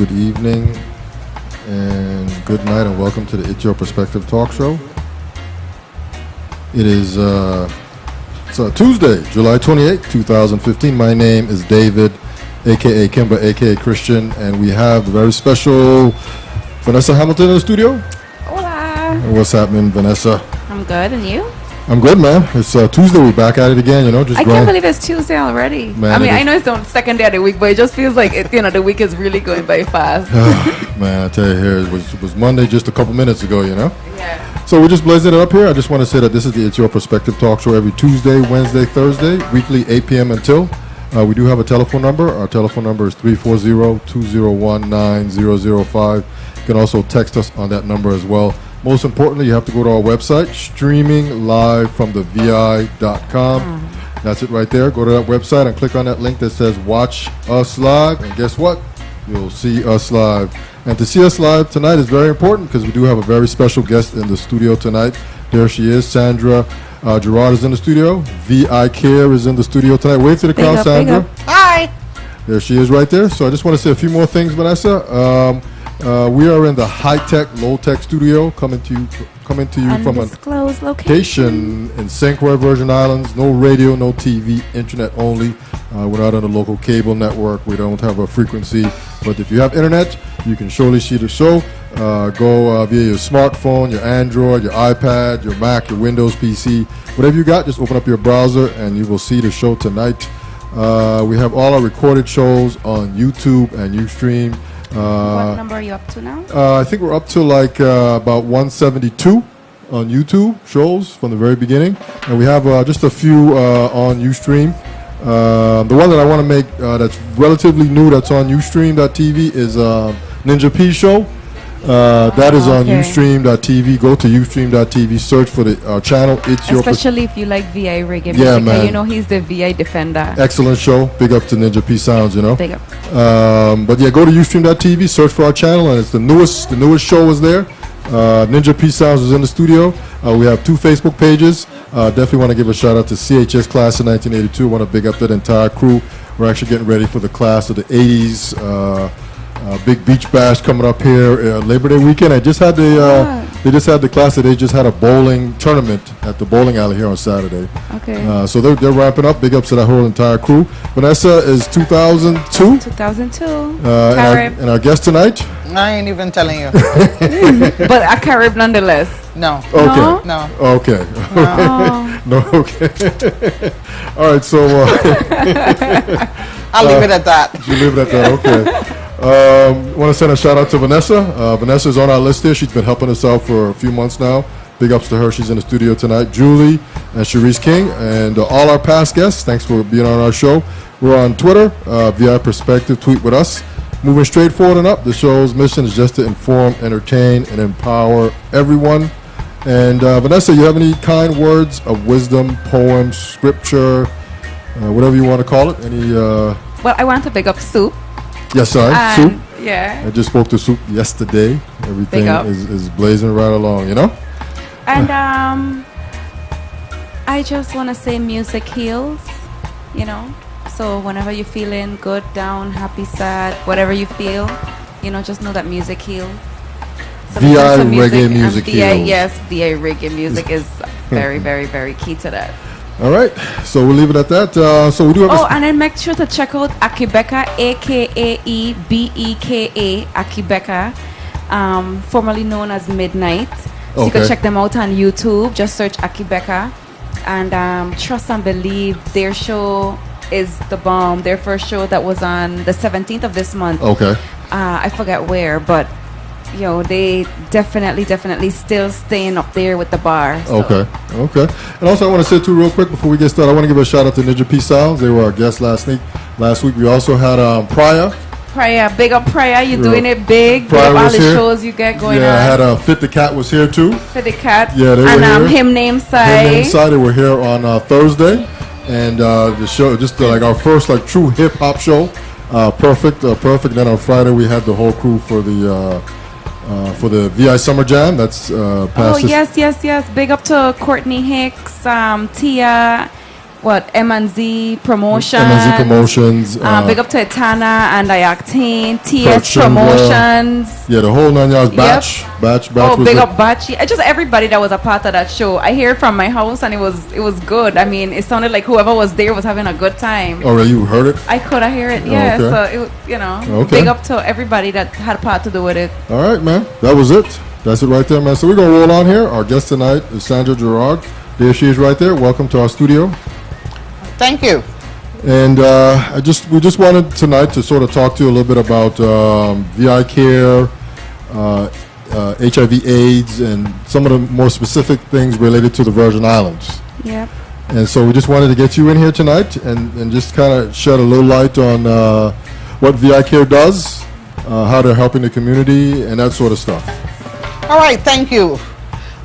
good evening, and good night, and welcome to the It's Your Perspective talk show. It is Tuesday, July 28, 2015. My name is David, a.k.a. Kimba, a.k.a. Christian, and we have the very special Vanessa Hamilton in the studio. Hola. What's happening, Vanessa? I'm good, and you? I'm good, man. It's Tuesday. We're back at it again, you know. I can't believe it's Tuesday already. Man, I know it's the second day of the week, but it just feels like the week is really going by fast. Man, I tell you, here it was Monday just a couple minutes ago, you know. Yeah. So we're just blazing it up here. I just want to say that this is the It's Your Perspective talk show every Tuesday, Wednesday, Thursday, weekly 8 p.m. until. We do have a telephone number. Our telephone number is 340-201-9005. You can also text us on that number as well. Most importantly, you have to go to our website, streaming live from the vi.com. That's it right there. Go to that website and click on that link that says Watch Us Live. And guess what? You'll see us live. And to see us live tonight is very important because we do have a very special guest in the studio tonight. There she is, Sandra. Gerard is in the studio. VI Care is in the studio tonight. Wave to the crowd, Sandra. Hi. There she is right there. So I just want to say a few more things, Vanessa. We are in the high-tech, low-tech studio coming to you from a location in St. Croix, Virgin Islands. No radio, no TV, internet only. We're not on a local cable network. We don't have a frequency. But if you have internet, you can surely see the show. Go via your smartphone, your Android, your iPad, your Mac, your Windows PC. Whatever you got, just open up your browser and you will see the show tonight. We have all our recorded shows on YouTube and Ustream. What number are you up to now? I think we're up to like about 172 on YouTube shows from the very beginning. And we have just a few on Ustream. The one that I want to make that's relatively new that's on Ustream.tv is Ninja P Show. That is on Ustream.tv. Go to Ustream.tv, search for the channel. Especially if you like VI reggae music. Yeah, man. You know he's the VI defender. Excellent show. Big up to Ninja P Sounds, you know. Big up. But yeah, go to Ustream.tv, search for our channel, and it's the newest show is there. Ninja P Sounds is in the studio. We have 2 Facebook pages. Definitely want to give a shout out to CHS Class of 1982. Want to big up that entire crew. We're actually getting ready for the class of the 80s. Big beach bash coming up here Labor Day weekend. They just had the class that they just had a bowling tournament at the bowling alley here on Saturday. Okay. So they're ramping up. Big ups to that whole entire crew. Vanessa is 2002. 2002. And our guest tonight. I ain't even telling you. But a Carib nonetheless. No. Okay. No. Okay. No. Okay. All right. So I'll leave it at that. You leave it at that. Okay. Want to send a shout out to Vanessa. Vanessa's on our list here. She's been helping us out for a few months now. Big ups to her. She's in the studio tonight. Julie and Sharice King and all our past guests. Thanks for being on our show. We're on Twitter, VI Perspective. Tweet with us. Moving straight forward and up. The show's mission is just to inform, entertain, and empower everyone. And Vanessa, you have any kind words of wisdom, poems, scripture, whatever you want to call it? Any? Well, I want to big up Soup. Yes, sorry. Soup. Yeah. I just spoke to Soup yesterday. Everything is blazing right along, you know? And I just want to say music heals, you know? So whenever you're feeling good, down, happy, sad, whatever you feel, you know, just know that music heals. So VI reggae music heals. Yes, VI reggae music is very, very, very key to that. All right, so we'll leave it at that. So we do have. And then make sure to check out Akibeka, AKAEBEKA, Akibeka, formerly known as Midnight. So you can check them out on YouTube. Just search Akibeka, and trust and believe their show is the bomb. Their first show that was on the 17th of this month. Okay. I forget where, but you know, they definitely still staying up there with the bar. So. Okay. And also I want to say too real quick before we get started, I want to give a shout out to Ninja P Sounds. They were our guests last week. We also had Prior. Big up Prior. You're doing it big. Prior big up all the here. shows you get going on. Yeah, I had Fit the Cat was here too. Fit the Cat. Yeah, they were here. And Him Name Side. They were here on Thursday. And the show, just like our first like true hip hop show. Perfect. Then on Friday we had the whole crew for the VI Summer Jam. That's past. Yes. Big up to Courtney Hicks, Tia, M&Z Promotions. M&Z Promotions. Big up to Etana and Iactine, TS Correction, Promotions. Yeah, the whole 9 yards. Batch. Oh, big up Batchy. Just everybody that was a part of that show. I hear it from my house, and it was good. I mean, it sounded like whoever was there was having a good time. Oh, really? You heard it? I could hear it. Yeah. Okay. So big up to everybody that had a part to do with it. All right, man. That was it. That's it right there, man. So we're gonna roll on here. Our guest tonight is Sandra Gerard. There she is, right there. Welcome to our studio. Thank you. And we just wanted tonight to sort of talk to you a little bit about VI care, HIV/AIDS, and some of the more specific things related to the Virgin Islands. Yep. And so we just wanted to get you in here tonight and just kind of shed a little light on what VI care does, how they're helping the community, and that sort of stuff. All right, thank you.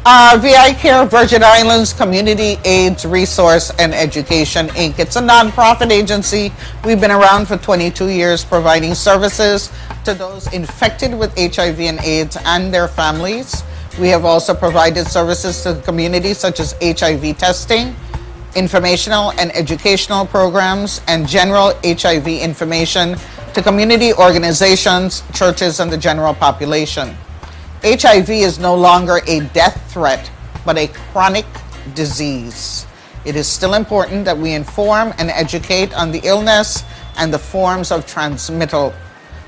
VI Care Virgin Islands Community AIDS Resource and Education, Inc. It's a nonprofit agency. We've been around for 22 years providing services to those infected with HIV and AIDS and their families. We have also provided services to the community such as HIV testing, informational and educational programs, and general HIV information to community organizations, churches, and the general population. HIV is no longer a death threat, but a chronic disease. It is still important that we inform and educate on the illness and the forms of transmittal.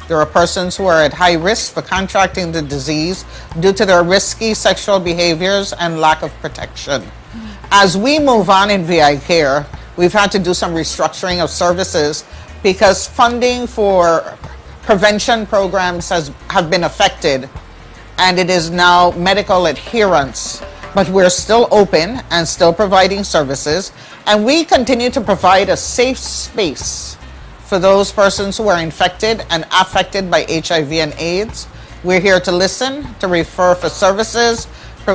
There are persons who are at high risk for contracting the disease due to their risky sexual behaviors and lack of protection. As we move on in VI Care, we've had to do some restructuring of services because funding for prevention programs have been affected, and it is now medical adherence. But we're still open and still providing services, and we continue to provide a safe space for those persons who are infected and affected by HIV and AIDS. We're here to listen, to refer for services.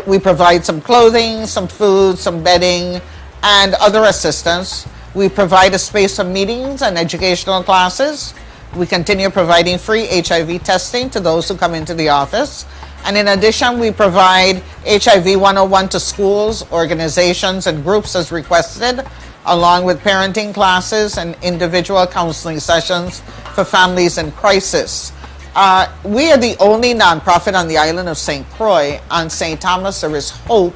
We provide some clothing, some food, some bedding, and other assistance. We provide a space for meetings and educational classes. We continue providing free HIV testing to those who come into the office. And in addition, we provide HIV 101 to schools, organizations, and groups as requested, along with parenting classes and individual counseling sessions for families in crisis. We are the only nonprofit on the island of St. Croix. On St. Thomas, there is hope.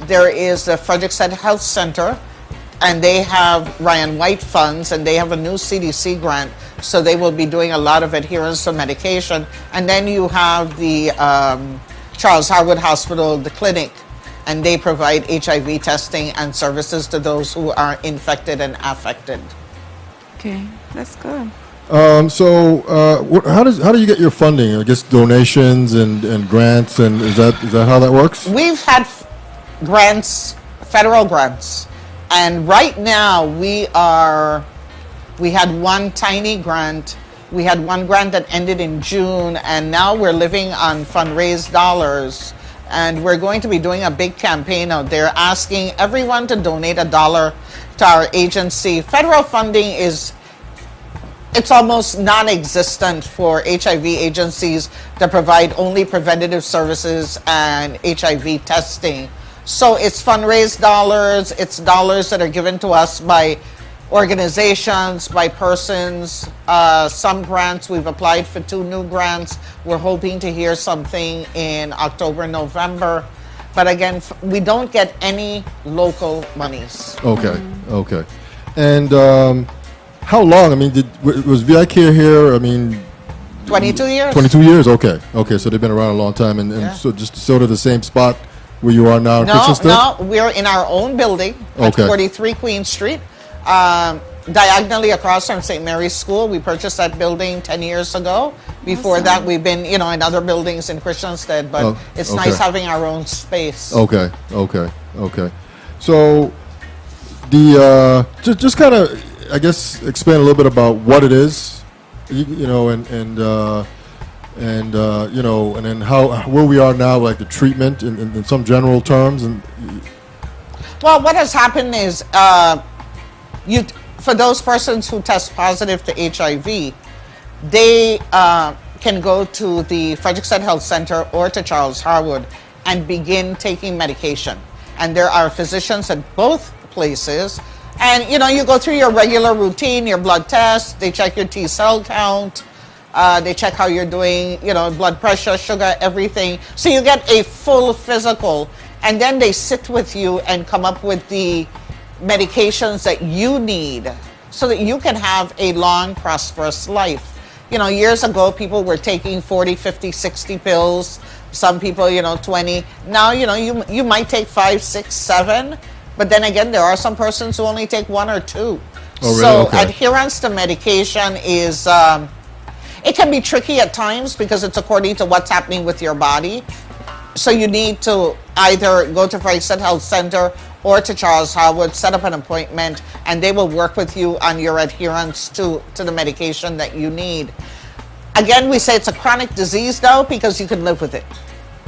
There is the Frederickson Health Center, and they have Ryan White funds, and they have a new CDC grant, so they will be doing a lot of adherence to medication. And then you have the Charles Harwood Hospital, the clinic, and they provide HIV testing and services to those who are infected and affected. Okay, that's good. So how do you get your funding? I guess donations and grants, and is that how that works? We've had grants, federal grants, and right now we had one tiny grant. We had one grant that ended in June, and now we're living on fundraised dollars. And we're going to be doing a big campaign out there asking everyone to donate $1 to our agency. Federal funding it's almost non-existent for HIV agencies that provide only preventative services and HIV testing. So it's fundraised dollars, it's dollars that are given to us by organizations, by persons, some grants. We've applied for 2 new grants. We're hoping to hear something in October, November. But again, we don't get any local monies. Okay, okay. And how long? I mean, was VI Care here? I mean, 22 years. 22 years, okay. Okay, so they've been around a long time. And so just sort of the same spot where you are now in Christiansted? No, we're in our own building at 43 Queen Street. Diagonally across from St. Mary's School. We purchased that building 10 years ago. Before that, we've been, in other buildings in Christiansted, but it's nice having our own space. Okay. So just kind of, I guess, explain a little bit about what it is, and then where we are now, like the treatment in some general terms. And well, what has happened is for those persons who test positive to HIV, they can go to the Frederickson Health Center or to Charles Harwood and begin taking medication. And there are physicians at both places And, you know, you go through your regular routine, your blood test, they check your T cell count, they check how you're doing, you know, blood pressure, sugar, everything. So you get a full physical, and then they sit with you and come up with the medications that you need so that you can have a long, prosperous life. You know, years ago, people were taking 40, 50, 60 pills. Some people, you know, 20. Now, you know, you might take 5, 6, 7. But then again, there are some persons who only take 1 or 2. Oh, really? So Okay. adherence to medication is, it can be tricky at times because it's according to what's happening with your body. So you need to either go to Frankston Health Center or to Charles Howard, set up an appointment, and they will work with you on your adherence to the medication that you need. Again, we say it's a chronic disease though because you can live with it.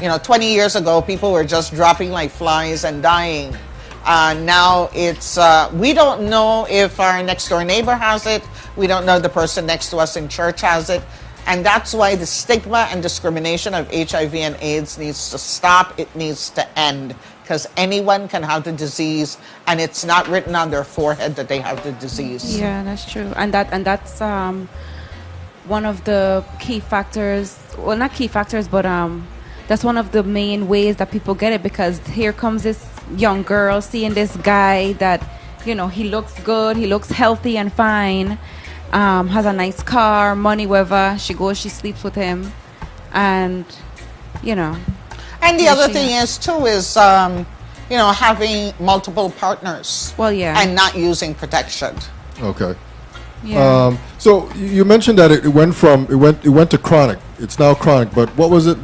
You know, 20 years ago, people were just dropping like flies and dying. Now it's, we don't know if our next door neighbor has it. We don't know the person next to us in church has it. And that's why the stigma and discrimination of HIV and AIDS needs to stop. It needs to end because anyone can have the disease and it's not written on their forehead that they have the disease. Yeah, that's true. And that's one of the key factors, well, not key factors, but that's one of the main ways that people get it because here comes this young girl seeing this guy that, you know, he looks good, he looks healthy and fine, has a nice car, money, whatever. She goes, she sleeps with him, and, you know. And the other thing is, too, is, you know, having multiple partners. Well, yeah. And not using protection. Okay. Yeah. So you mentioned that it went to chronic. It's now chronic, but what was it?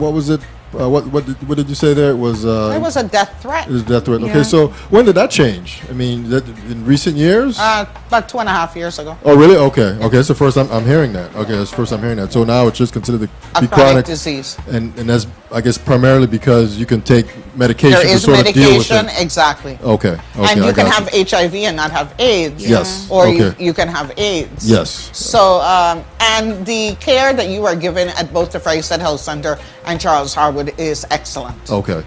What did you say there? It was a death threat. It was a death threat. Yeah. Okay, so when did that change? I mean, that in recent years? About 2.5 years ago. Oh, really? Okay. That's the first time I'm hearing that. Okay, that's the first time I'm hearing that. So now it's just considered to be A chronic disease. and that's, I guess, primarily because you can take medication There to is sort of deal with medication, it. exactly. Okay. And I you can got have HIV and not have AIDS. Yes. Or Okay. you can have AIDS. Yes. So, and the care that you are given at both the Frankston Health Center and Charles Harwood is excellent. Okay.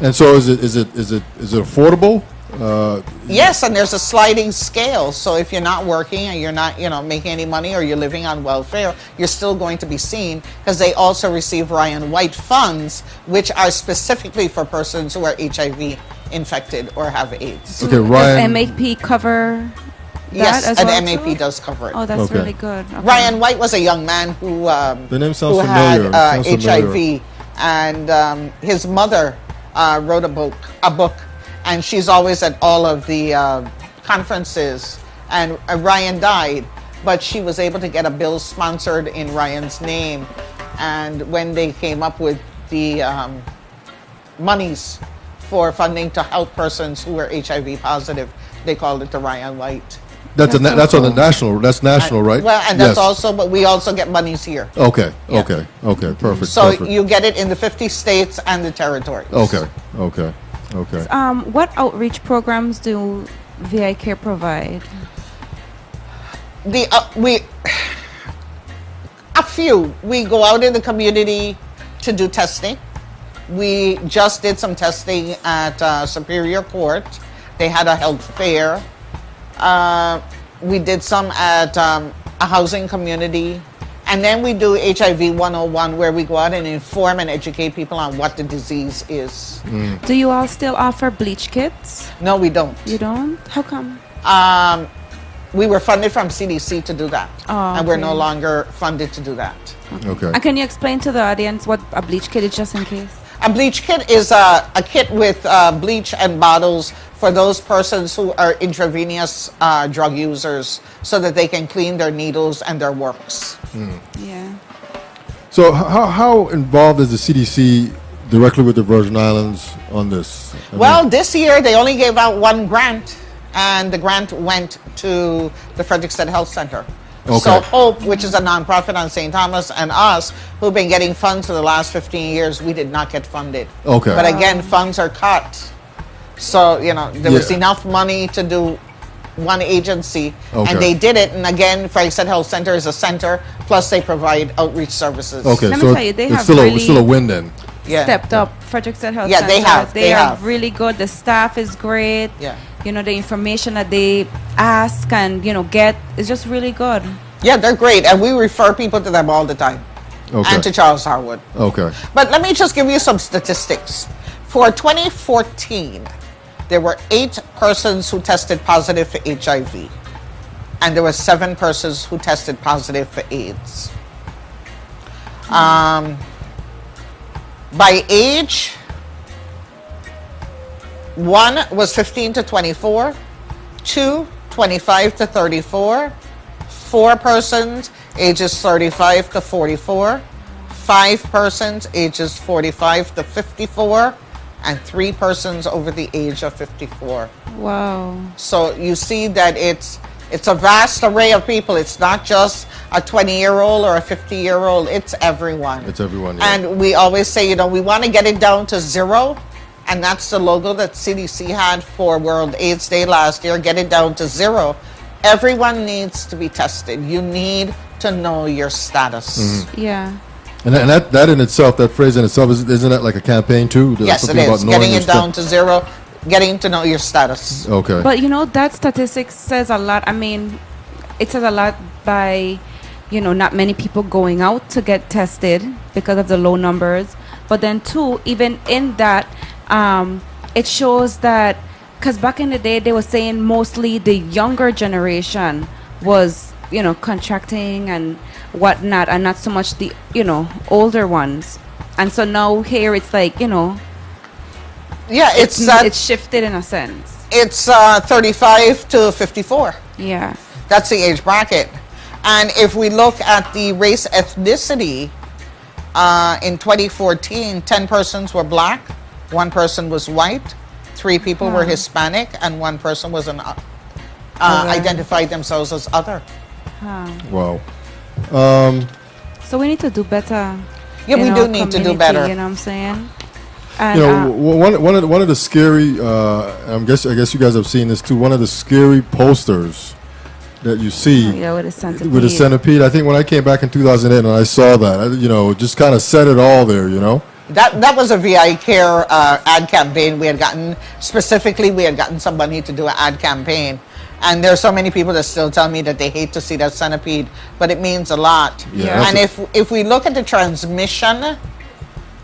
And so is it affordable? Yes, and there's a sliding scale. So if you're not working and you're not, you know, making any money or you're living on welfare, you're still going to be seen because they also receive Ryan White funds, which are specifically for persons who are HIV infected or have AIDS. Okay, Ryan. Does MAP cover Yes, that as and well MAP too? does cover it. Oh, that's Okay. really good. Okay. Ryan White was a young man who The name sounds who familiar. had Sounds familiar. HIV, and his mother wrote a book, and she's always at all of the conferences. And Ryan died, but she was able to get a bill sponsored in Ryan's name. And when they came up with the monies for funding to help persons who were HIV positive, they called it the Ryan White. That's on the national. That's national, right? Well, and that's Yes. also, but we also get monies here. Okay. Yeah. Perfect. So perfect. you get it in the 50 states and the territories. Okay. What outreach programs do VI Care provide? A few. We go out in the community to do testing. We just did some testing at Superior Court. They had a health fair. We did some at a housing community. And then we do HIV 101, where we go out and inform and educate people on what the disease is. Do you all still offer bleach kits? No, we don't. You don't? How come? We were funded from CDC to do that. Oh, and we're okay. no longer funded to do that. Okay. And can you explain to the audience what a bleach kit is, just in case? A bleach kit is a kit with bleach and bottles for those persons who are intravenous drug users so that they can clean their needles and their works. Yeah. So how involved is the CDC directly with the Virgin Islands on this? Well, this year they only gave out one grant, and the grant went to the Frederiksted Health Center. Okay. So HOPE, which is a nonprofit on St. Thomas, and us, who've been getting funds for the last 15 years, we did not get funded. Okay. But again, funds are cut. So, you know, there was enough money to do one agency, and they did it. And again, Frederiksted Health Center is a center, plus they provide outreach services. Okay, Let me so tell you, they it's have still really a win then. Yeah. stepped up. Frederiksted Health Yeah, Center. they have. They are really good. The staff is great. Yeah. You know, the information that they ask and, you know, get is just really good. Yeah, they're great. And we refer people to them all the time. Okay. And to Charles Harwood. Okay. But let me just give you some statistics. For 2014, there were 8 persons who tested positive for HIV. And there were 7 persons who tested positive for AIDS. By age, 1 was 15 to 24, 2, 25 to 34, 4 persons, ages 35 to 44, 5 persons, ages 45 to 54, and 3 persons over the age of 54. Wow. So you see that it's a vast array of people. It's not just a 20-year-old or a 50-year-old. It's everyone. It's everyone, yeah. And we always say, you know, we want to get it down to 0. And that's the logo that CDC had for World AIDS Day last year. Get it down to 0. Everyone needs to be tested. You need to know your status. Mm-hmm. Yeah. And that in itself, that phrase in itself, isn't that like a campaign too? There's Yes, it is. Getting it down to 0, getting to know your status. Okay. But you know, that statistic says a lot. I mean, it says a lot by, you know, not many people going out to get tested because of the low numbers. But then too, even in that, it shows that, because back in the day, they were saying mostly the younger generation was, you know, contracting and whatnot, and not so much the, you know, older ones. And so now here it's like, you know, yeah, it's shifted in a sense. It's 35 to 54. Yeah. That's the age bracket. And if we look at the race ethnicity, in 2014, 10 persons were black, 1 person was white, 3 people were Hispanic, and 1 person was identified themselves as other. Wow. So we need to do better. Yeah, we do need to do better. You know what I'm saying? And, You know, one of the scary, I guess you guys have seen this too. One of the scary posters that you see with a centipede. With a centipede. I think when I came back in 2008 and I saw that, you know, just kind of said it all there. You know. That was a VI Care ad campaign. We had gotten some money to do an ad campaign. And there's so many people that still tell me that they hate to see that centipede, but it means a lot. Yeah. And if we look at the transmission,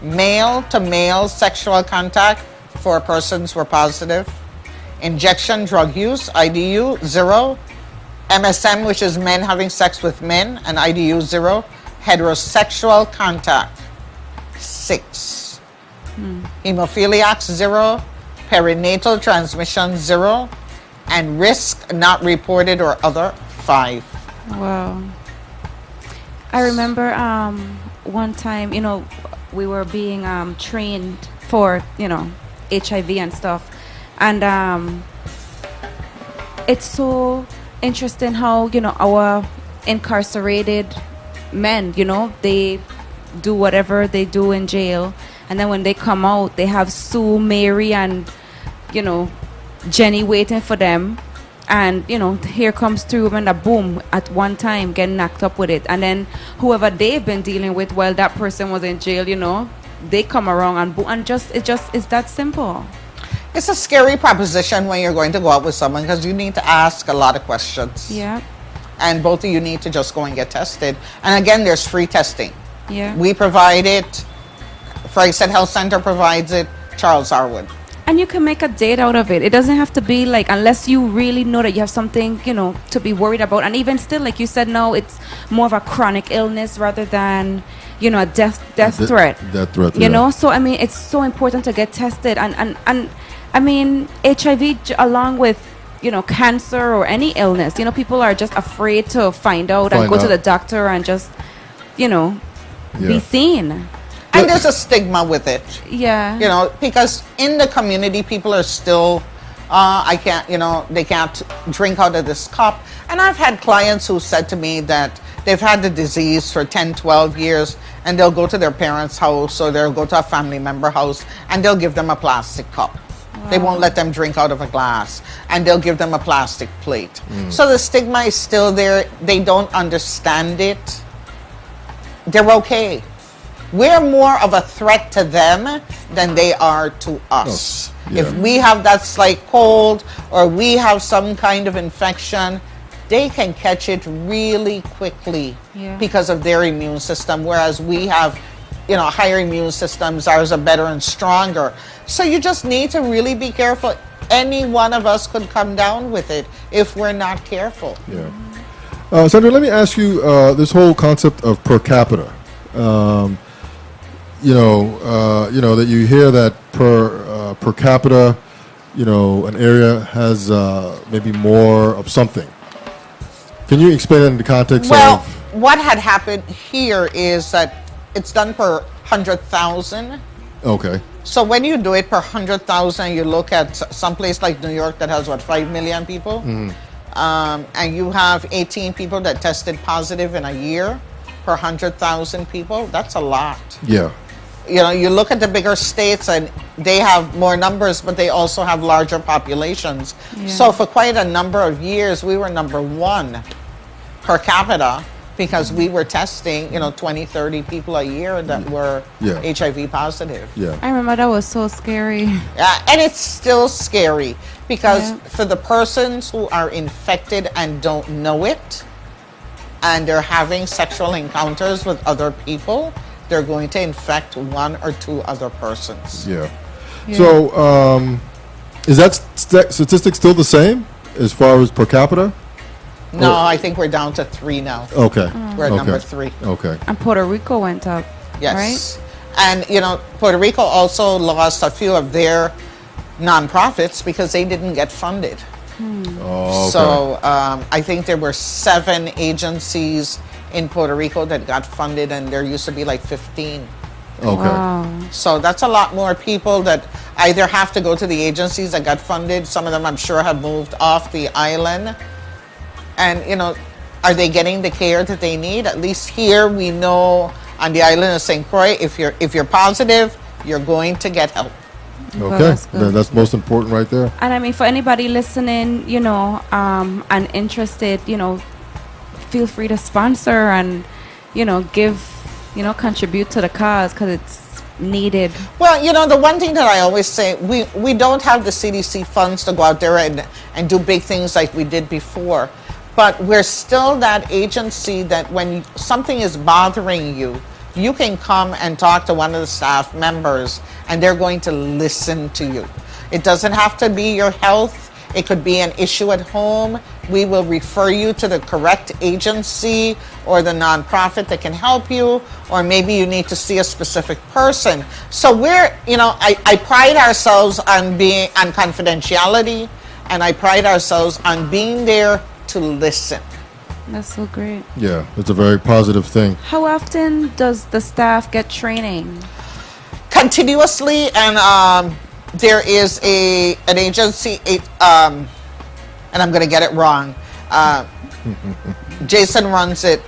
male to male sexual contact, 4 persons were positive. Injection drug use, IDU, 0. MSM, which is men having sex with men, and IDU, 0. Heterosexual contact, 6. Hemophiliacs, 0. Perinatal transmission, 0. And risk not reported or other, 5. Wow. I remember one time, you know, we were being trained for, you know, HIV and stuff. And it's so interesting how, you know, our incarcerated men, you know, they do whatever they do in jail. And then when they come out, they have Sue, Mary, and, you know, Jenny waiting for them. And, you know, here comes 3 women that boom, at one time, get knocked up with it. And then whoever they've been dealing with while that person was in jail, you know, they come around and boom, and it's that simple. It's a scary proposition when you're going to go out with someone because you need to ask a lot of questions. Yeah. And both of you need to just go and get tested. And again, there's free testing. Yeah. We provide it. Frankston Health Center provides it. Charles Harwood. And you can make a date out of it. It doesn't have to be like, unless you really know that you have something, you know, to be worried about. And even still, like you said, no, it's more of a chronic illness rather than, you know, a death threat. Death threat. You know, so I mean, it's so important to get tested. And I mean, HIV along with, you know, cancer or any illness, you know, people are just afraid to find out and go to the doctor and just, you know, be seen. And there's a stigma with it. Yeah. You know, because in the community, people are still, they can't drink out of this cup. And I've had clients who said to me that they've had the disease for 10, 12 years, and they'll go to their parents' house or they'll go to a family member house, and they'll give them a plastic cup. Wow. They won't let them drink out of a glass, and they'll give them a plastic plate. So the stigma is still there. They don't understand it. They're okay. We're more of a threat to them than they are to us. Yeah. If we have that slight cold or we have some kind of infection, they can catch it really quickly because of their immune system, whereas we have, higher immune systems. Ours are better and stronger. So you just need to really be careful. Any one of us could come down with it if we're not careful. Yeah. Sandra, let me ask you this whole concept of per capita. That you hear that per capita, an area has maybe more of something. Can you explain it in the context Well, of... what had happened here is that it's done per 100,000. Okay. So when you do it per 100,000, you look at some place like New York that has, 5 million people? And you have 18 people that tested positive in a year per 100,000 people. That's a lot. Yeah. You look at the bigger states and they have more numbers, but they also have larger populations. Yeah. So for quite a number of years, we were number one per capita because we were testing, 20, 30 people a year that were HIV positive. Yeah. I remember that was so scary. And it's still scary because for the persons who are infected and don't know it, and they're having sexual encounters with other people, they're going to infect one or two other persons. Yeah. So, is that statistic still the same as far as per capita? No, I think we're down to 3 now. Okay. We're at number 3. Okay. And Puerto Rico went up. Yes. Right? And, Puerto Rico also lost a few of their nonprofits because they didn't get funded. Oh, okay. So I think there were 7 agencies in Puerto Rico that got funded, and there used to be like 15. Okay. Wow. So that's a lot more people that either have to go to the agencies that got funded. Some of them, I'm sure, have moved off the island. And, are they getting the care that they need? At least here we know on the island of St. Croix, if you're positive, you're going to get help. Okay, that's most important right there. And I mean, for anybody listening, and interested, feel free to sponsor and, give, contribute to the cause because it's needed. Well, the one thing that I always say, we don't have the CDC funds to go out there and do big things like we did before. But we're still that agency that when something is bothering you, you can come and talk to one of the staff members and they're going to listen to you. It doesn't have to be your health. It could be an issue at home. We will refer you to the correct agency or the nonprofit that can help you, or maybe you need to see a specific person. So we're, I pride ourselves on being on confidentiality, and I pride ourselves on being there to listen. That's so great. Yeah, it's a very positive thing. How often does the staff get training? Continuously, and there is an agency, and I'm going to get it wrong. Jason runs it,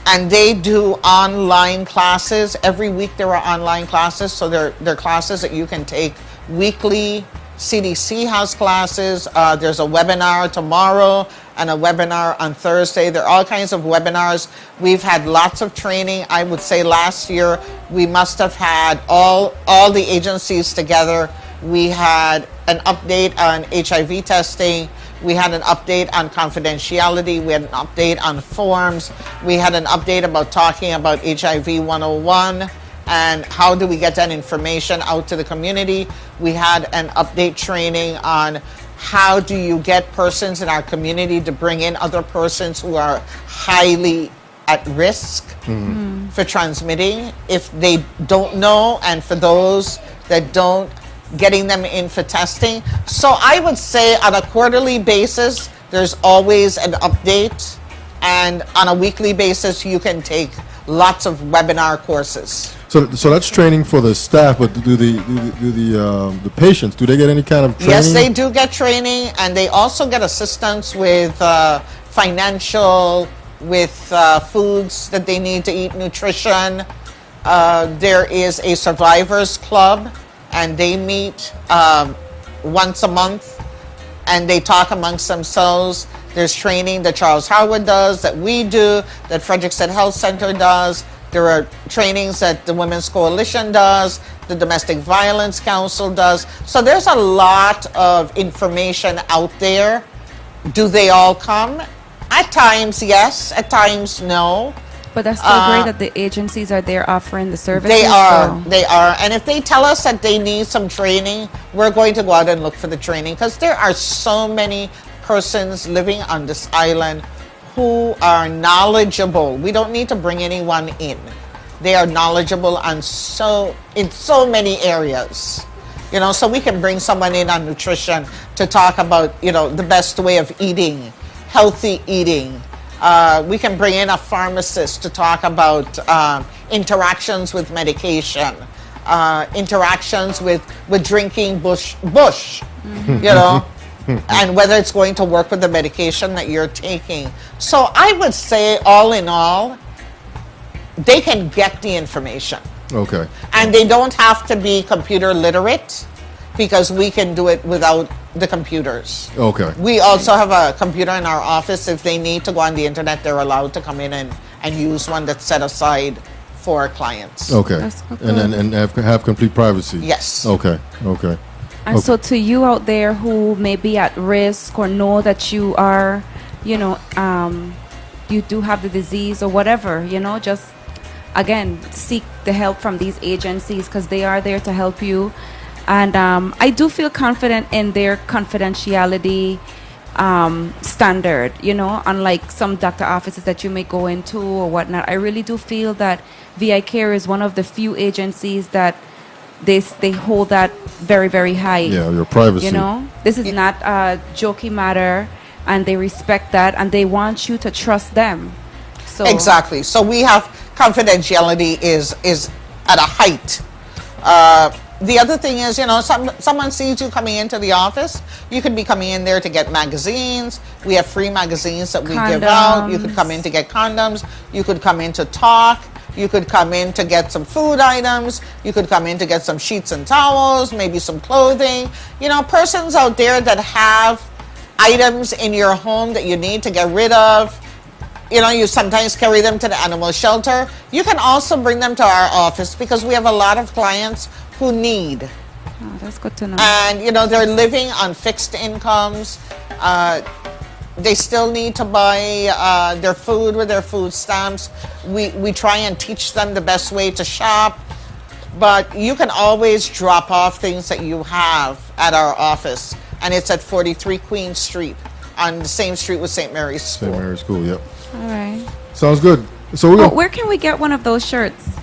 and they do online classes. Every week there are online classes, so they're classes that you can take weekly. CDC has classes. There's a webinar tomorrow and a webinar on Thursday. There are all kinds of webinars. We've had lots of training. I would say last year we must have had all the agencies together. We had an update on HIV testing. We had an update on confidentiality. We had an update on forms. We had an update about talking about HIV 101. And how do we get that information out to the community? We had an update training on how do you get persons in our community to bring in other persons who are highly at risk for transmitting if they don't know, and for those that don't, getting them in for testing. So I would say on a quarterly basis, there's always an update, and on a weekly basis, you can take lots of webinar courses. So that's training for the staff, but do the patients, do they get any kind of training? Yes, they do get training, and they also get assistance with financial, with foods that they need to eat, nutrition. There is a survivors club, and they meet once a month, and they talk amongst themselves. There's training that Charles Howard does, that we do, that Frederickson Health Center does. There are trainings that the Women's Coalition does, the Domestic Violence Council does. So there's a lot of information out there. Do they all come? At times, yes. At times, no. But that's still great that the agencies are there offering the services. They are. And if they tell us that they need some training, we're going to go out and look for the training, because there are so many persons living on this island who are knowledgeable. We don't need to bring anyone in. They are knowledgeable in so many areas. You know, so we can bring someone in on nutrition to talk about, you know, the best way of eating, healthy eating. We can bring in a pharmacist to talk about interactions with medication, interactions with drinking bush, you know, and whether it's going to work with the medication that you're taking. So I would say, all in all, they can get the information. Okay. And they don't have to be computer literate, because we can do it without the computers. Okay. We also have a computer in our office. If they need to go on the internet, they're allowed to come in and use one that's set aside for clients. Okay. That's so And have complete privacy. Yes. Okay. Okay. And so to you out there who may be at risk or know that you are, you know, you do have the disease or whatever, you know, just, again, seek the help from these agencies, because they are there to help you. And I do feel confident in their confidentiality standard, you know, unlike some doctor offices that you may go into or whatnot. I really do feel that VI Care is one of the few agencies that they hold that very, very high. Yeah, your privacy. You know, this is not a jokey matter, and they respect that, and they want you to trust them. So Exactly. So we have confidentiality is at a height. The other thing is, you know, someone sees you coming into the office, you could be coming in there to get magazines. We have free magazines that we give out. You could come in to get condoms. You could come in to talk. You could come in to get some food items. You could come in to get some sheets and towels, maybe some clothing. You know, persons out there that have items in your home that you need to get rid of. You know, you sometimes carry them to the animal shelter. You can also bring them to our office, because we have a lot of clients who need. Oh, that's good to know. And, you know, they're living on fixed incomes. They still need to buy their food with their food stamps. We try and teach them the best way to shop. But you can always drop off things that you have at our office. And it's at 43 Queen Street, on the same street with St. Mary's School. St. Mary's School, yep. All right. Sounds good. So where can we get one of those shirts?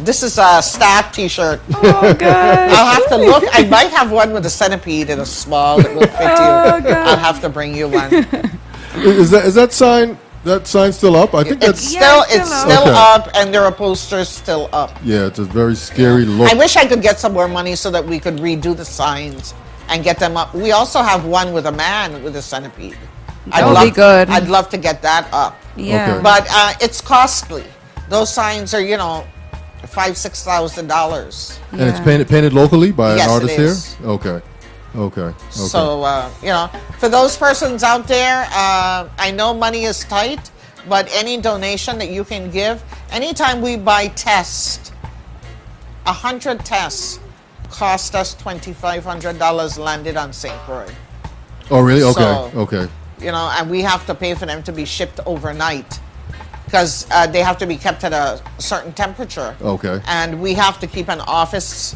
This is a staff t-shirt. Oh, God. I'll have to look. I might have one with a centipede in a small that will fit you. Oh, God. I'll have to bring you one. is that sign still up? I think It's that's still Okay. up, and there are posters still up. yeah. It's a very scary look. I wish I could get some more money so that we could redo the signs and get them up. We also have one with a man with a centipede. That would be good. I'd love to get that up. Yeah. Okay. But it's costly. Those signs are, you know, $5,000-$6,000. And it's painted locally by Yes, an it artist is. here. Okay. Okay. So, you know, for those persons out there, I know money is tight, but any donation that you can give, anytime we buy tests, 100 tests cost us $2,500 landed on St. Croix. Oh, really? Okay. So, Okay. You know, and we have to pay for them to be shipped overnight, because they have to be kept at a certain temperature. Okay. And we have to keep an office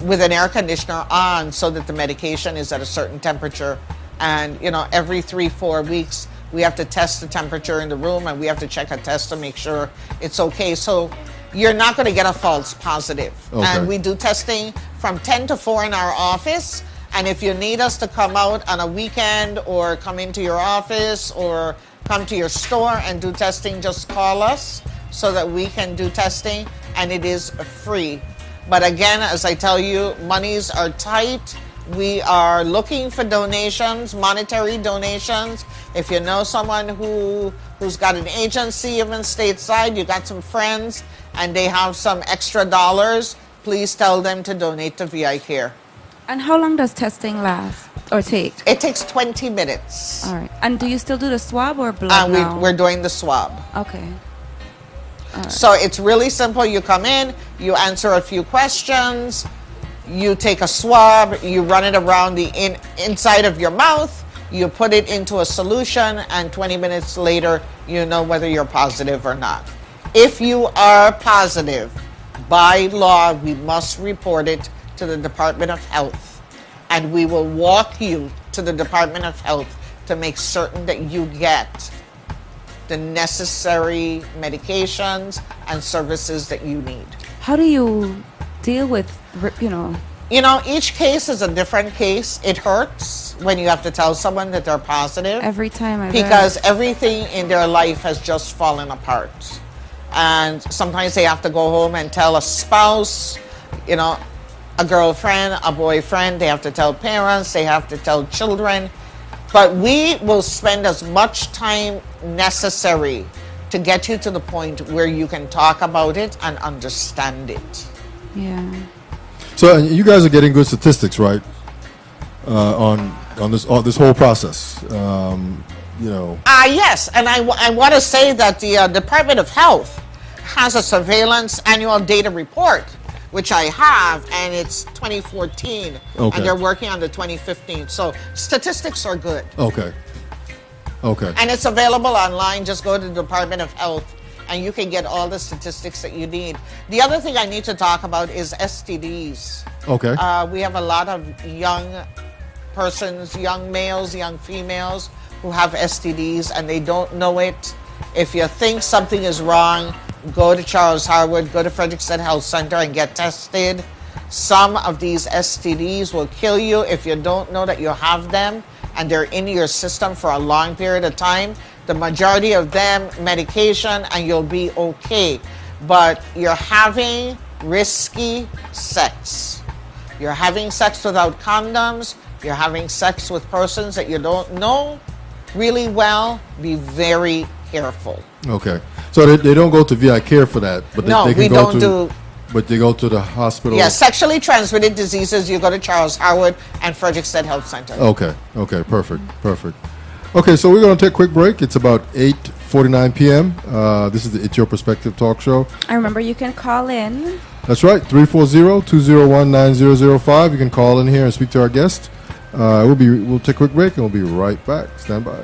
with an air conditioner on so that the medication is at a certain temperature. And, you know, every 3-4 weeks, we have to test the temperature in the room, and we have to check a test to make sure it's okay. So you're not going to get a false positive. Okay. And we do testing from 10 to 4 in our office. And if you need us to come out on a weekend or come into your office or come to your store and do testing, just call us so that we can do testing, and it is free. But again, as I tell you, monies are tight. We are looking for donations, monetary donations. If you know someone who's got an agency even stateside, you got some friends and they have some extra dollars, please tell them to donate to VI Care. And how long does testing last? or take? It takes 20 minutes. All right. And do you still do the swab or blood now? We're doing the swab. Okay. Right. So it's really simple. You come in, you answer a few questions, you take a swab, you run it around the inside of your mouth, you put it into a solution, and 20 minutes later, you know whether you're positive or not. If you are positive, by law, we must report it to the Department of Health, and we will walk you to the Department of Health to make certain that you get the necessary medications and services that you need. How do you deal with, you know? You know, each case is a different case. It hurts when you have to tell someone that they're positive. Every time I because everything in their life has just fallen apart. And sometimes they have to go home and tell a spouse, you know, a girlfriend, a boyfriend. They have to tell parents. They have to tell children. But we will spend as much time necessary to get you to the point where you can talk about it and understand it. Yeah. So you guys are getting good statistics, right? On this whole process, you know. Yes, and I want to say that the Department of Health has a surveillance annual data report, which I have, and it's 2014, okay. And they're working on the 2015. So statistics are good. Okay. Okay. And it's available online. Just go to the Department of Health, and you can get all the statistics that you need. The other thing I need to talk about is STDs. Okay. We have a lot of young persons, young males, young females, who have STDs and they don't know it. If you think something is wrong, go to Charles Harwood, go to Frederickson Health Center and get tested. Some of these STDs will kill you if you don't know that you have them and they're in your system for a long period of time. The majority of them, medication, and you'll be okay. But you're having risky sex. You're having sex without condoms. You're having sex with persons that you don't know really well. Be very careful. Okay. So they don't go to VI care for that, but no, they can we go don't to, do. But they go to the hospital. Yeah, sexually transmitted diseases. You go to Charles Harwood and Frederickson Health Center. Okay. Okay. Perfect. Perfect. Okay. So we're going to take a quick break. It's about 8:49 p.m. This is the It's Your Perspective talk show. I remember you can call in. That's right. 340-201-9005. You can call in here and speak to our guest. We'll take a quick break and we'll be right back. Stand by.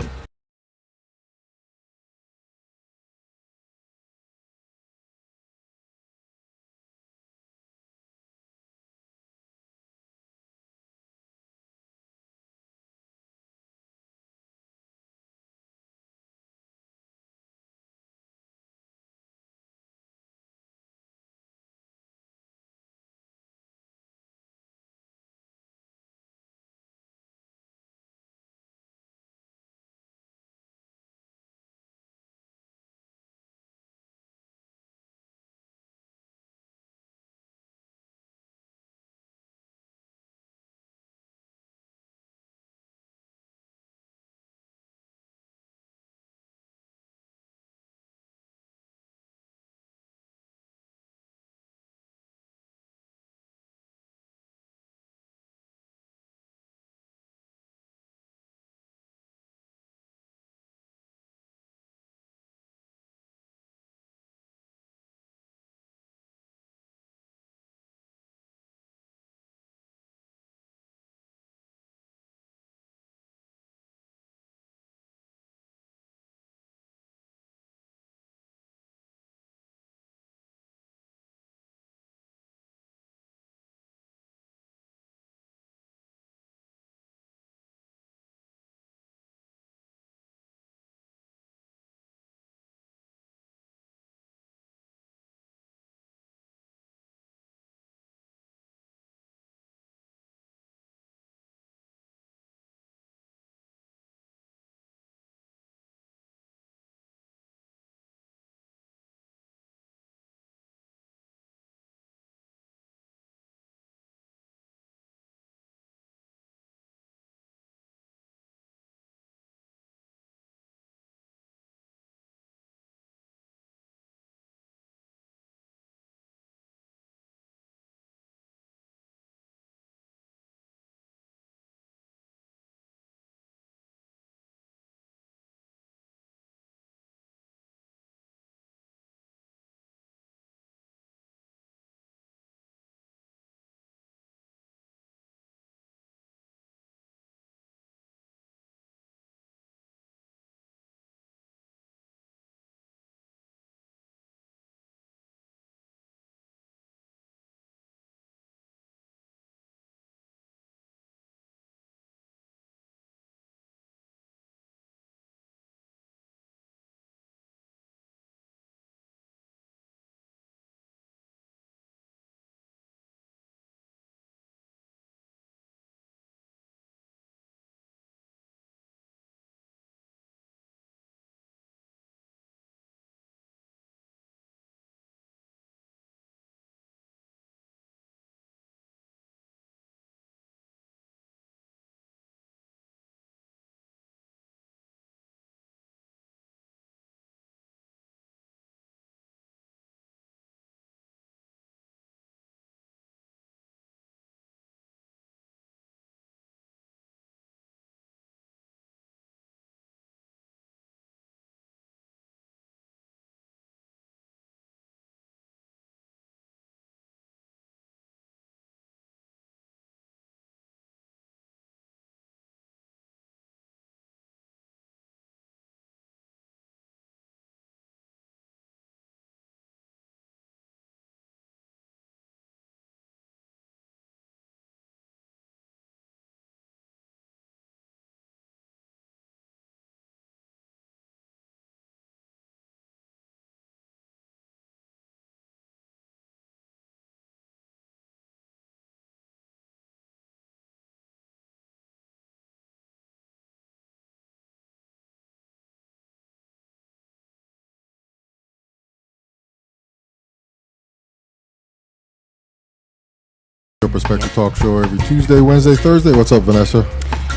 Your Perspective Talk Show every Tuesday, Wednesday, Thursday. What's up, Vanessa?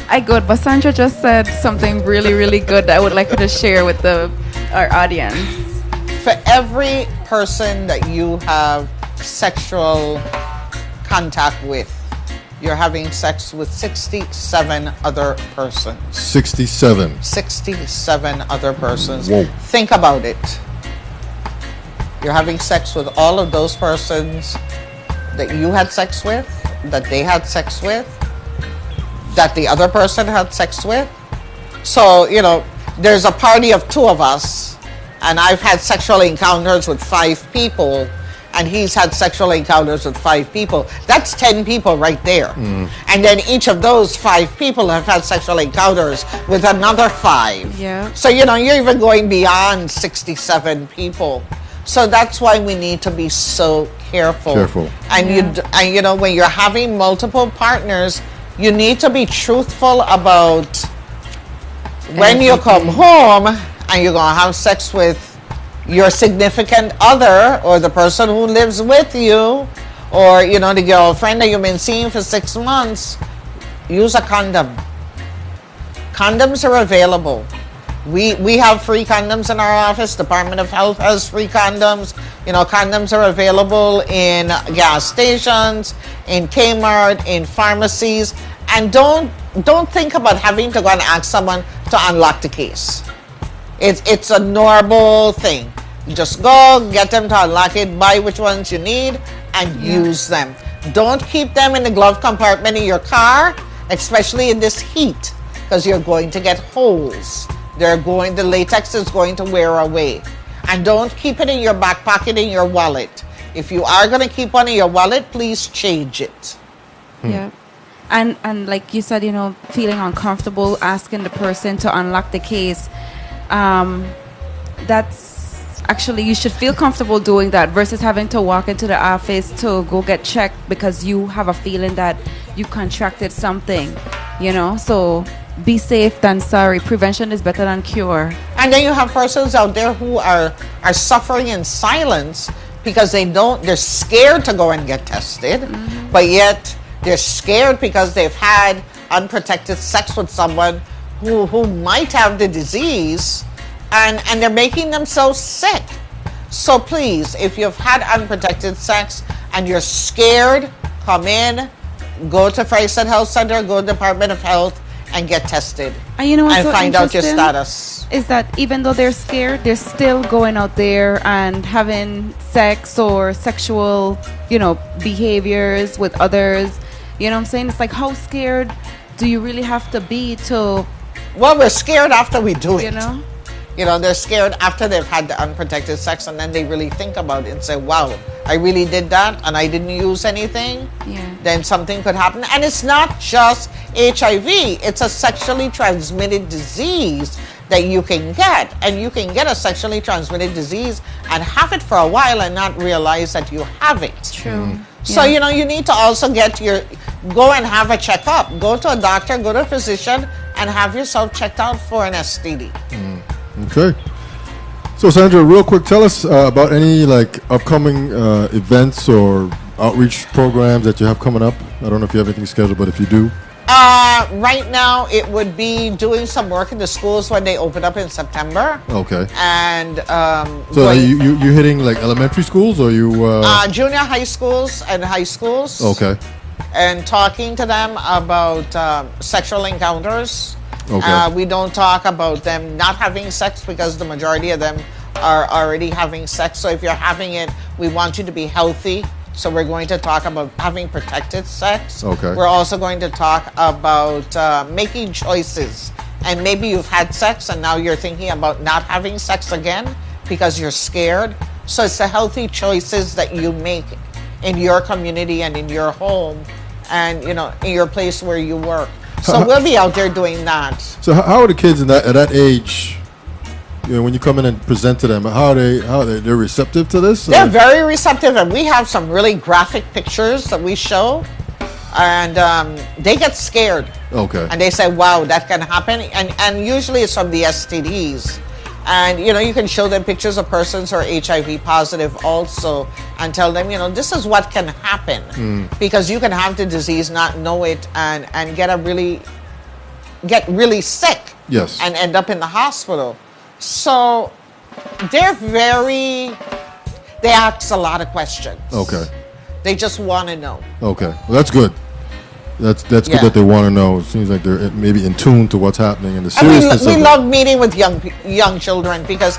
I good, but Sandra just said something really, really good that I would like her to share with our audience. For every person that you have sexual contact with, you're having sex with 67 other persons. 67. 67 other persons. Whoa. Think about it. You're having sex with all of those persons that you had sex with, that they had sex with, that the other person had sex with. So, there's a party of 2 of us, and I've had sexual encounters with 5 people, and he's had sexual encounters with 5 people. That's 10 people right there. And then each of those 5 people have had sexual encounters with another 5. Yeah. So, you're even going beyond 67 people. So that's why we need to be so careful. And when you're having multiple partners, you need to be truthful about when you come home and you're going to have sex with your significant other or the person who lives with you or, the girlfriend that you've been seeing for 6 months. Use a condom. Condoms are available. We have free condoms in our office. Department of Health has free condoms. Condoms are available in gas stations, in Kmart, in pharmacies. And don't think about having to go and ask someone to unlock the case. It's a normal thing. You just go, get them to unlock it, buy which ones you need, and use them. Don't keep them in the glove compartment of your car, especially in this heat, because you're going to get holes. The latex is going to wear away. And don't keep it in your back pocket in your wallet. If you are going to keep one in your wallet, please change it. Yeah. And like you said, feeling uncomfortable asking the person to unlock the case. That's actually, you should feel comfortable doing that versus having to walk into the office to go get checked because you have a feeling that you contracted something, So be safe than sorry. Prevention is better than cure. And then you have persons out there who are suffering in silence because they're scared to go and get tested, but yet they're scared because they've had unprotected sex with someone who might have the disease, and they're making themselves sick. So please, if you've had unprotected sex and you're scared, come in, go to Faisal Health Center, go to Department of Health, and get tested. And and find out your status. Is that even though they're scared, they're still going out there and having sex or sexual, behaviors with others. You know what I'm saying? It's like, how scared do you really have to be to... Well, we're scared after we do it. They're scared after they've had the unprotected sex, and then they really think about it and say, wow, I really did that and I didn't use anything. Yeah. Then something could happen. And it's not just HIV. It's a sexually transmitted disease that you can get. And you can get a sexually transmitted disease and have it for a while and not realize that you have it. True. So, you need to also go and have a checkup. Go to a doctor, go to a physician, and have yourself checked out for an STD. Okay. So, Sandra, real quick, tell us about any upcoming events or outreach programs that you have coming up. I don't know if you have anything scheduled, but if you do. Right now, it would be doing some work in the schools when they open up in September. Okay. And so are you hitting elementary schools or you? Junior high schools and high schools. Okay. And talking to them about sexual encounters. Okay. We don't talk about them not having sex because the majority of them are already having sex. So if you're having it, we want you to be healthy. So we're going to talk about having protected sex. Okay. We're also going to talk about making choices. And maybe you've had sex and now you're thinking about not having sex again because you're scared. So it's the healthy choices that you make in your community and in your home and, in your place where you work. So we'll be out there doing that. So how are the kids at that age? When you come in and present to them, how are they're receptive to this? They're very receptive, and we have some really graphic pictures that we show, and they get scared. Okay. And they say, "Wow, that can happen," and usually it's from the STDs. And, you can show them pictures of persons who are HIV positive also and tell them, this is what can happen. Because you can have the disease, not know it, and get really sick. Yes. And end up in the hospital. So they ask a lot of questions. Okay. They just want to know. Okay. Well, that's good. That's good that they want to know. It seems like they're maybe in tune to what's happening and the seriousness of it. We love meeting with young children because,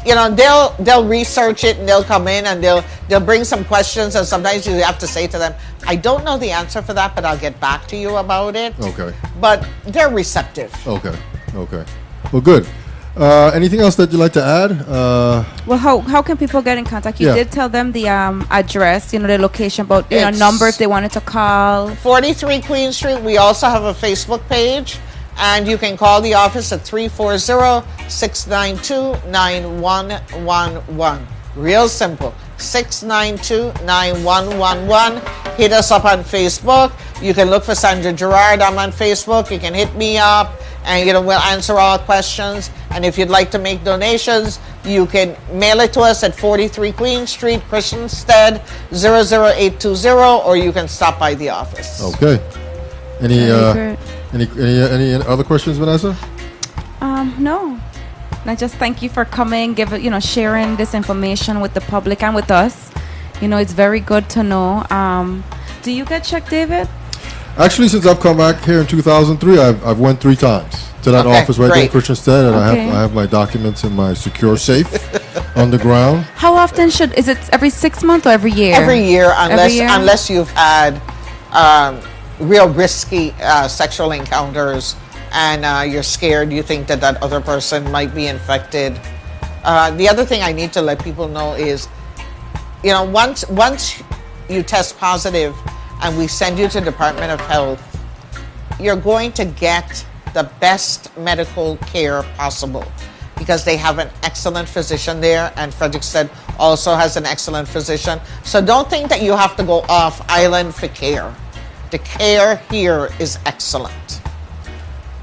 they'll research it and they'll come in and they'll bring some questions, and sometimes you have to say to them, I don't know the answer for that, but I'll get back to you about it. Okay. But they're receptive. Okay. Well, good. Anything else that you'd like to add? Well, how can people get in contact? You did tell them the address, the location, but number if they wanted to call. 43 Queen Street. We also have a Facebook page, and you can call the office at 340-692-9111. Real simple. 692-9111. Hit us up on Facebook. You can look for Sandra Gerard. I'm on Facebook. You can hit me up, and we'll answer all questions. And if you'd like to make donations, you can mail it to us at 43 Queen Street, Christiansted 00820, or you can stop by the office. Okay. Any other questions, Vanessa? No. I just thank you for coming, sharing this information with the public and with us. It's very good to know. Do you get checked, David? Actually, since I've come back here in 2003, I've went 3 times to that office right there in Christiansted, and I have my documents in my secure safe on the ground. How often is it every 6 months or every year? Every year, unless you've had real risky sexual encounters and you're scared, you think that other person might be infected. The other thing I need to let people know is, once you test positive and we send you to the Department of Health, you're going to get the best medical care possible because they have an excellent physician there, and Frederiksted also has an excellent physician. So don't think that you have to go off island for care. The care here is excellent.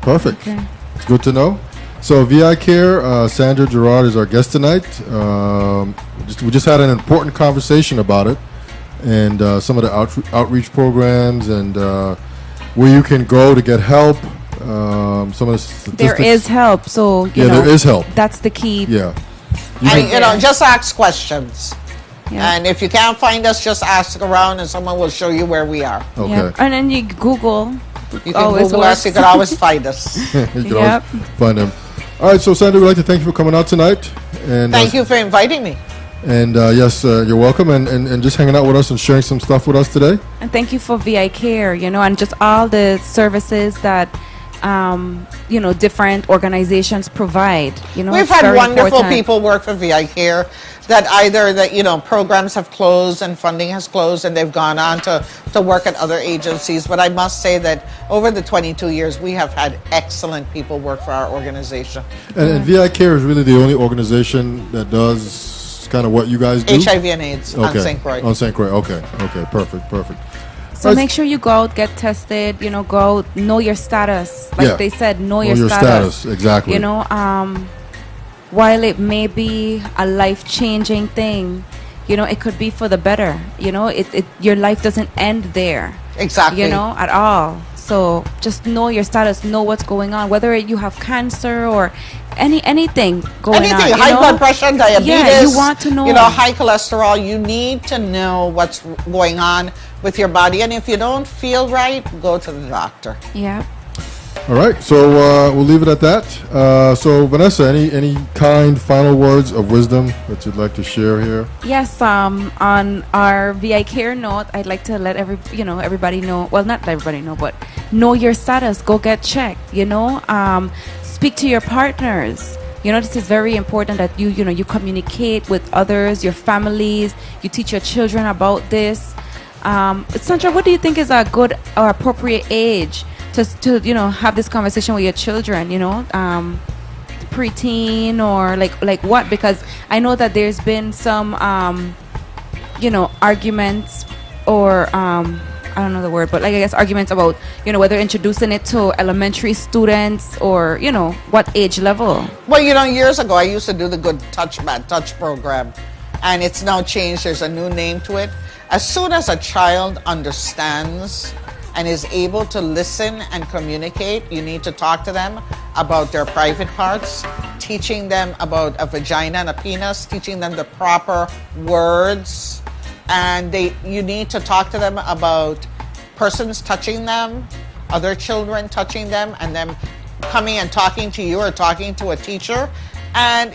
Perfect. Okay. It's good to know. So VI Care, Sandra Gerard is our guest tonight. We just had an important conversation about it, and some of the outreach programs and where you can go to get help. Some of the statistics. There is help, so there is help. That's the key. Yeah. Just ask questions. Yeah. And if you can't find us, just ask around, and someone will show you where we are. Okay. Yeah. And then you Google. You can Google us. You can always find us. You can always find them. All right, so Sandra, we'd like to thank you for coming out tonight. And thank you for inviting me. And yes, you're welcome, and just hanging out with us and sharing some stuff with us today. And thank you for VI Care, and just all the services that different organizations provide. We've had wonderful people work for VI Care that either programs have closed and funding has closed and they've gone on to work at other agencies. But I must say that over the 22 years, we have had excellent people work for our organization. And VI Care is really the only organization that does kind of what you guys do? HIV and AIDS on St. Croix. On St. Croix, okay, perfect. So make sure you go out, get tested, go out, know your status. Like they said, know your status. Exactly. While it may be a life-changing thing, it could be for the better. Your life doesn't end there. Exactly. At all. So just know your status, know what's going on, whether you have cancer or anything going on. High blood pressure, diabetes. Yeah, you want to know. High cholesterol. You need to know what's going on with your body. And if you don't feel right, go to the doctor. Yeah. All right, so we'll leave it at that. So Vanessa, any kind final words of wisdom that you'd like to share here? Yes, on our VI Care note, I'd like to let everybody know. Well, not everybody know, but know your status. Go get checked. Speak to your partners. This is very important that you communicate with others, your families. You teach your children about this. Sandra, what do you think is a good or appropriate age to have this conversation with your children, preteen or like what? Because I know that there's been some arguments or I don't know the word, but like I guess arguments about, whether introducing it to elementary students or, what age level. Well, years ago I used to do the Good Touch Bad Touch program, and it's now changed. There's a new name to it. As soon as a child understands and is able to listen and communicate, you need to talk to them about their private parts, teaching them about a vagina and a penis, teaching them the proper words, and you need to talk to them about persons touching them, other children touching them, and them coming and talking to you or talking to a teacher. And,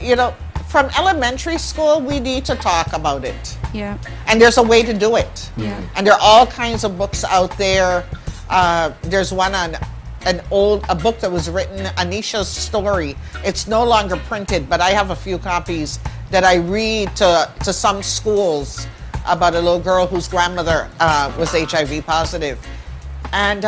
from elementary school, we need to talk about it. Yeah. And there's a way to do it. Yeah. And there are all kinds of books out there. There's one on a book that was written, Anisha's Story. It's no longer printed, but I have a few copies that I read to some schools about a little girl whose grandmother was HIV positive. And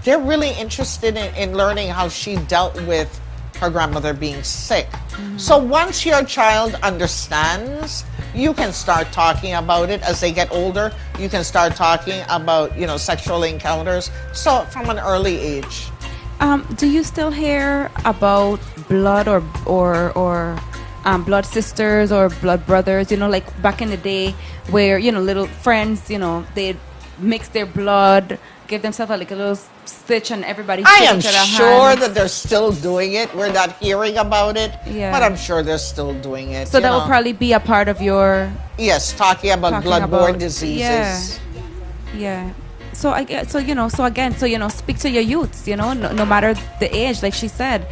they're really interested in learning how she dealt with her grandmother being sick. Mm-hmm. So once your child understands, you can start talking about it. As they get older, you can start talking about, sexual encounters. So from an early age. Do you still hear about blood or blood sisters or blood brothers? Like back in the day where, little friends, they'd mix their blood, give themselves a little stitch, and everybody. I am sure that they're still doing it. We're not hearing about it, but I'm sure they're still doing it. So that will probably be a part of your. Yes, talking about bloodborne diseases. Yeah. So speak to your youths. No matter the age, like she said,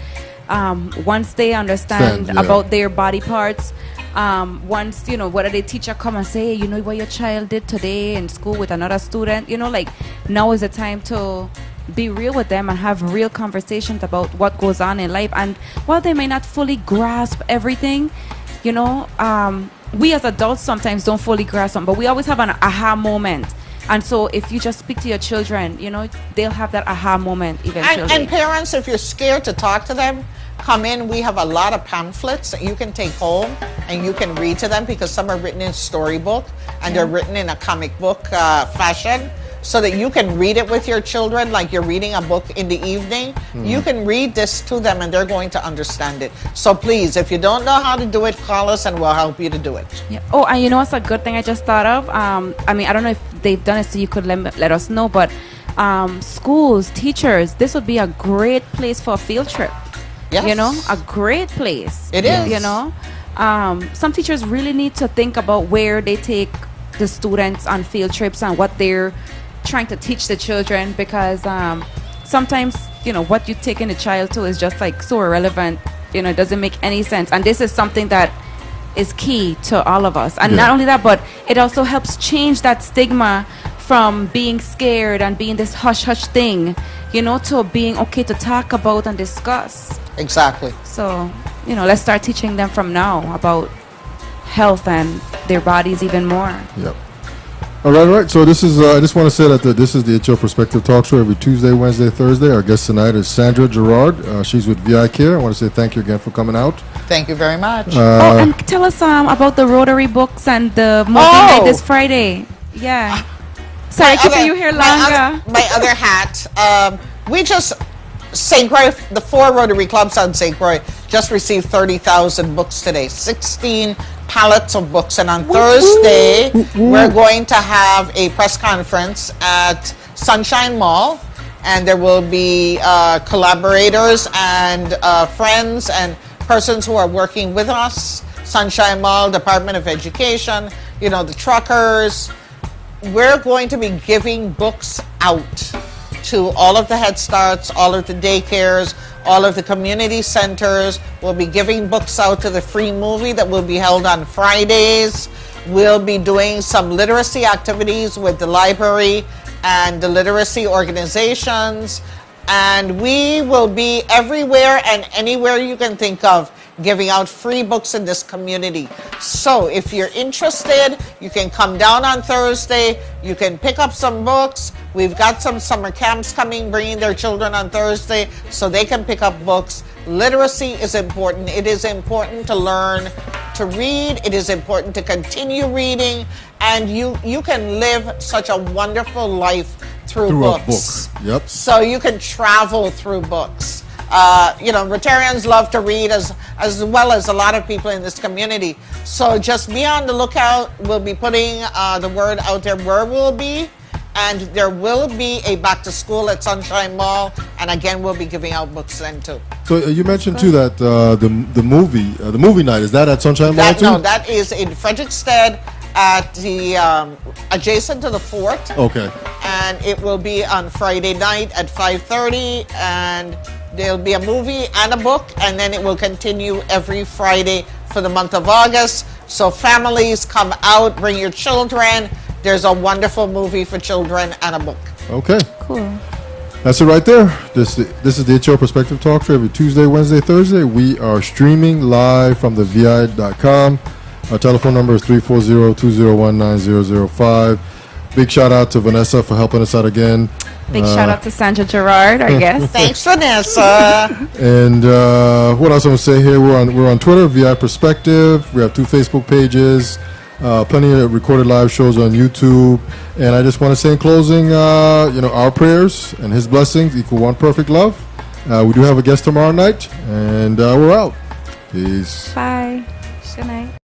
once they understand about their body parts. Once, whether the teacher come and say, hey, what your child did today in school with another student, like now is the time to be real with them and have real conversations about what goes on in life. And while they may not fully grasp everything, we as adults sometimes don't fully grasp them, but we always have an aha moment. And so if you just speak to your children, they'll have that aha moment eventually. And parents, if you're scared to talk to them, come in. We have a lot of pamphlets that you can take home and you can read to them, because some are written in storybook and they're written in a comic book fashion, so that you can read it with your children like you're reading a book in the evening. Mm-hmm. You can read this to them and they're going to understand it. So please, if you don't know how to do it, call us and we'll help you to do it. Yeah. Oh, and what's a good thing I just thought of? I don't know if they've done it, so you could let us know, but schools, teachers, this would be a great place for a field trip. Yes. A great place. It is. Some teachers really need to think about where they take the students on field trips and what they're trying to teach the children, because sometimes, what you take in a child to is just like so irrelevant, it doesn't make any sense. And this is something that is key to all of us. And not only that, but it also helps change that stigma from being scared and being this hush-hush thing, to being okay to talk about and discuss. Exactly. So, let's start teaching them from now about health and their bodies even more. Yep. All right. So this is, I just want to say that this is the HO Perspective Talk Show every Tuesday, Wednesday, Thursday. Our guest tonight is Sandra Gerard. She's with VI Care. I want to say thank you again for coming out. Thank you very much. And tell us about the Rotary books and the movie night this Friday. Yeah. Sorry, keeping you here longer. My other hat. We just, St. Croix, the 4 Rotary clubs on St. Croix just received 30,000 books today. 16 pallets of books. And on Thursday, we're going to have a press conference at Sunshine Mall. And there will be collaborators and friends and persons who are working with us. Sunshine Mall, Department of Education, the truckers. We're going to be giving books out to all of the Head Starts, all of the daycares, all of the community centers. We'll be giving books out to the free movie that will be held on Fridays. We'll be doing some literacy activities with the library and the literacy organizations. And we will be everywhere and anywhere you can think of, giving out free books in this community. So if you're interested, you can come down on Thursday. You can pick up some books. We've got some summer camps coming, bringing their children on Thursday so they can pick up books. Literacy is important. It is important to learn to to read. It is important to continue reading, and you can live such a wonderful life through books. A book. Yep. So you can travel through books. Rotarians love to read as well as a lot of people in this community. So just be on the lookout. We'll be putting the word out there where we'll be. And there will be a back to school at Sunshine Mall, and again, we'll be giving out books then too. So you mentioned too that the movie night, is that at Sunshine Mall too? No, that is in Frederickstead at the adjacent to the fort. Okay. And it will be on Friday night at 5:30, and there'll be a movie and a book, and then it will continue every Friday for the month of August. So families, come out, bring your children. There's a wonderful movie for children and a book. Okay. Cool. That's it right there. This is the HO Perspective Talk Show every Tuesday, Wednesday, Thursday. We are streaming live from the VI.com. Our telephone number is 340-201-9005. Big shout out to Vanessa for helping us out again. Big shout out to Sandra, Gerard, I guess. Thanks, Vanessa. And what else I'm going to say here? We're on Twitter, VI Perspective. We have 2 Facebook pages. Plenty of recorded live shows on YouTube. And I just want to say in closing, our prayers and His blessings equal one perfect love. We do have a guest tomorrow night, and we're out. Peace. Bye. Good night.